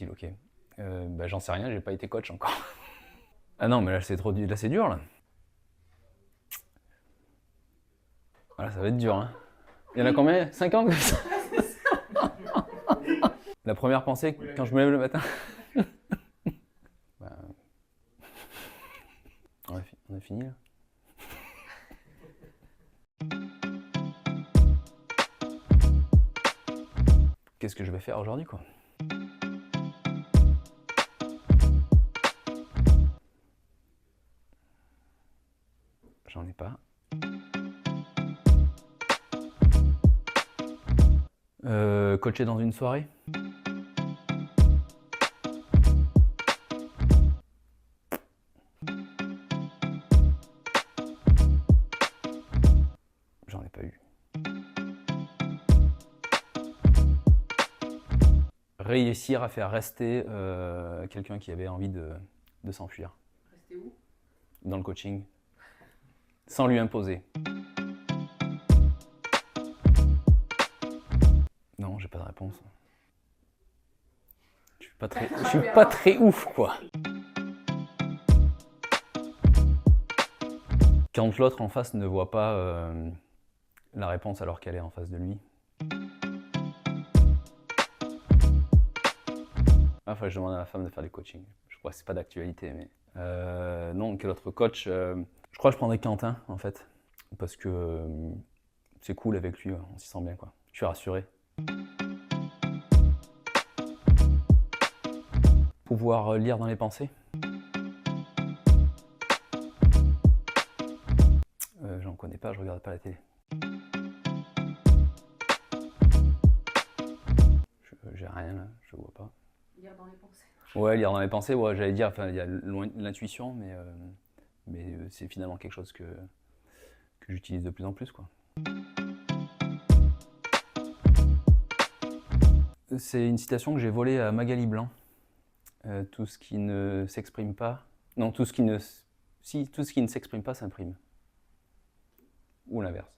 style, ok. Bah, j'en sais rien, j'ai pas été coach encore. Ah non, mais là c'est trop dur, là c'est dur là. Voilà, ça va être dur. Hein. Il y en a combien 50 comme ça. La première pensée quand je me lève le matin. Bah, on a fini là. Qu'est-ce que je vais faire aujourd'hui quoi? J'en ai pas. Coacher dans une soirée? J'en ai pas eu. Réussir à faire rester quelqu'un qui avait envie de s'enfuir. Rester où? Dans le coaching. Sans lui imposer. Non, j'ai pas de réponse. Je suis pas très ouf quoi. Quand l'autre en face ne voit pas la réponse alors qu'elle est en face de lui. Ah, faut que je demande à ma femme de faire du coaching. Je crois que c'est pas d'actualité, mais non, quel autre coach je crois que je prendrais Quentin en fait, parce que c'est cool avec lui, on s'y sent bien quoi. Je suis rassuré. Pouvoir lire dans les pensées. J'en connais pas, je regarde pas la télé. J'ai rien là, je vois pas. Lire dans les pensées. Ouais, lire dans les pensées, ouais, j'allais dire, enfin, il y a l'intuition, mais c'est finalement quelque chose que j'utilise de plus en plus, quoi. C'est une citation que j'ai volée à Magali Blanc. Tout ce qui ne s'exprime pas... Non, tout ce qui ne s'exprime pas s'imprime. Ou l'inverse.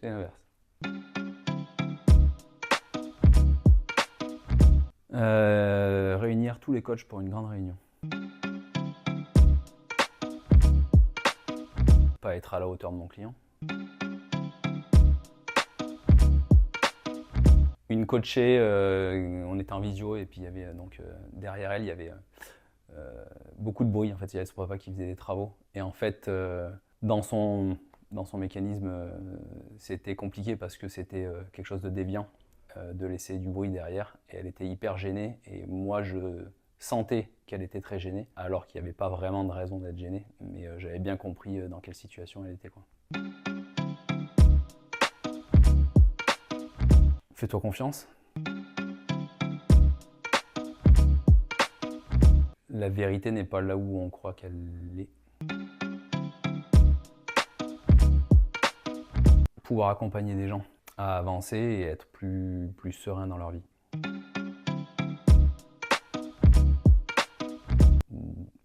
C'est l'inverse. Réunir tous les coachs pour une grande réunion. Pas être à la hauteur de mon client. Une coachée, on était en visio et puis il y avait donc derrière elle il y avait beaucoup de bruit. En fait, il y avait son papa qui faisait des travaux et en fait dans son mécanisme c'était compliqué parce que c'était quelque chose de déviant de laisser du bruit derrière et elle était hyper gênée et moi je sentais qu'elle était très gênée alors qu'il n'y avait pas vraiment de raison d'être gênée mais j'avais bien compris dans quelle situation elle était quoi. Fais-toi confiance. La vérité n'est pas là où on croit qu'elle est. Pouvoir accompagner des gens à avancer et être plus serein dans leur vie.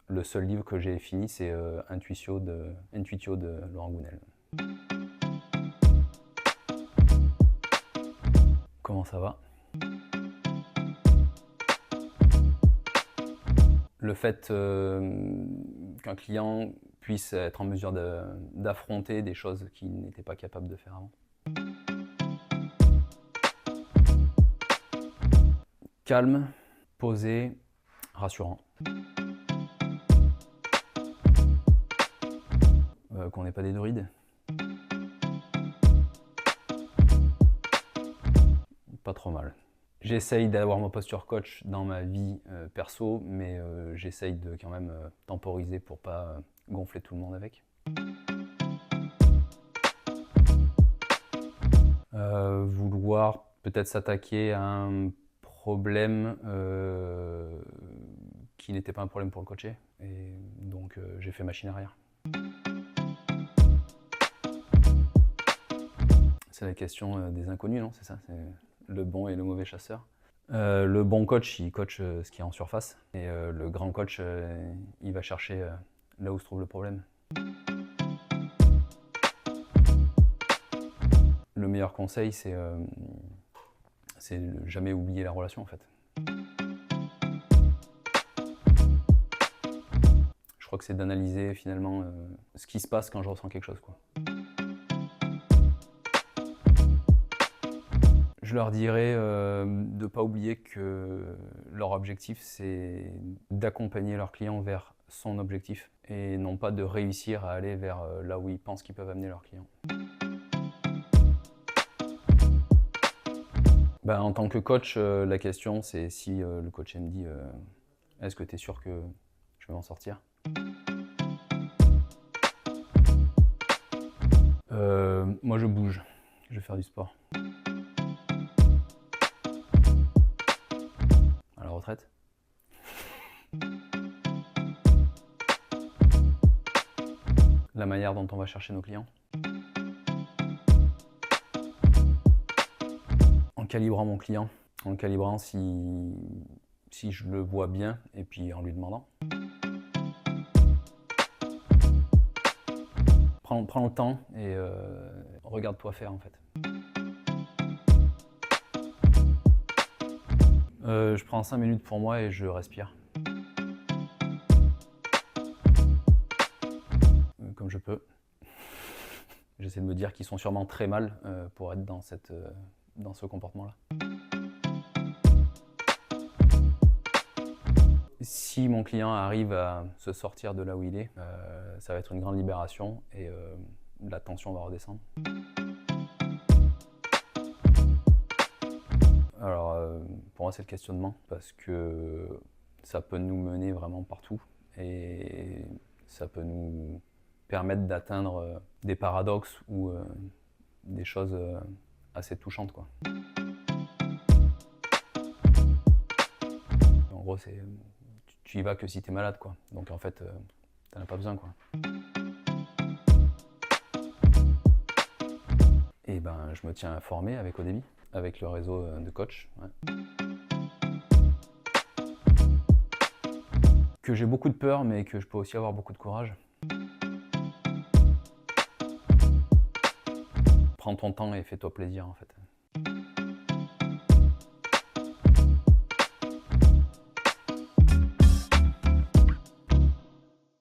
Le seul livre que j'ai fini, c'est Intuitio de Laurent Gounel. Comment ça va? Le fait qu'un client puisse être en mesure d'affronter des choses qu'il n'était pas capable de faire avant. Calme, posé, rassurant. Qu'on n'est pas des druides. Pas trop mal. J'essaye d'avoir ma posture coach dans ma vie perso, mais j'essaye de quand même temporiser pour pas gonfler tout le monde avec. Vouloir peut-être s'attaquer à un problème qui n'était pas un problème pour le coacher, et donc j'ai fait machine arrière. C'est la question des inconnus, non? C'est ça, c'est le bon et le mauvais chasseur. Le bon coach, il coach ce qui est en surface, et le grand coach, il va chercher là où se trouve le problème. Le meilleur conseil, c'est jamais oublier la relation en fait. crois que c'est d'analyser finalement ce qui se passe quand je ressens quelque chose, quoi. Je leur dirais de ne pas oublier que leur objectif, c'est d'accompagner leur client vers son objectif et non pas de réussir à aller vers là où ils pensent qu'ils peuvent amener leur client. Ben, en tant que coach, la question c'est si le coach me dit est-ce que tu es sûr que je vais m'en sortir? Moi je bouge, je vais faire du sport. À la retraite? La manière dont on va chercher nos clients? En calibrant mon client, en calibrant si je le vois bien et puis en lui demandant. Prends le temps et regarde-toi faire en fait. Je prends 5 minutes pour moi et je respire. Comme je peux. J'essaie de me dire qu'ils sont sûrement très mal pour être dans ce comportement-là. Si mon client arrive à se sortir de là où il est, ça va être une grande libération et la tension va redescendre. Alors, pour moi, c'est le questionnement parce que ça peut nous mener vraiment partout et ça peut nous permettre d'atteindre des paradoxes ou des choses assez touchantes, quoi. En gros, c'est tu y vas que si t'es malade, quoi. Donc en fait, t'en as pas besoin, quoi. Et ben, je me tiens informé avec Odébi, avec le réseau de coach. Ouais. Que j'ai beaucoup de peur, mais que je peux aussi avoir beaucoup de courage. Prends ton temps et fais-toi plaisir, en fait.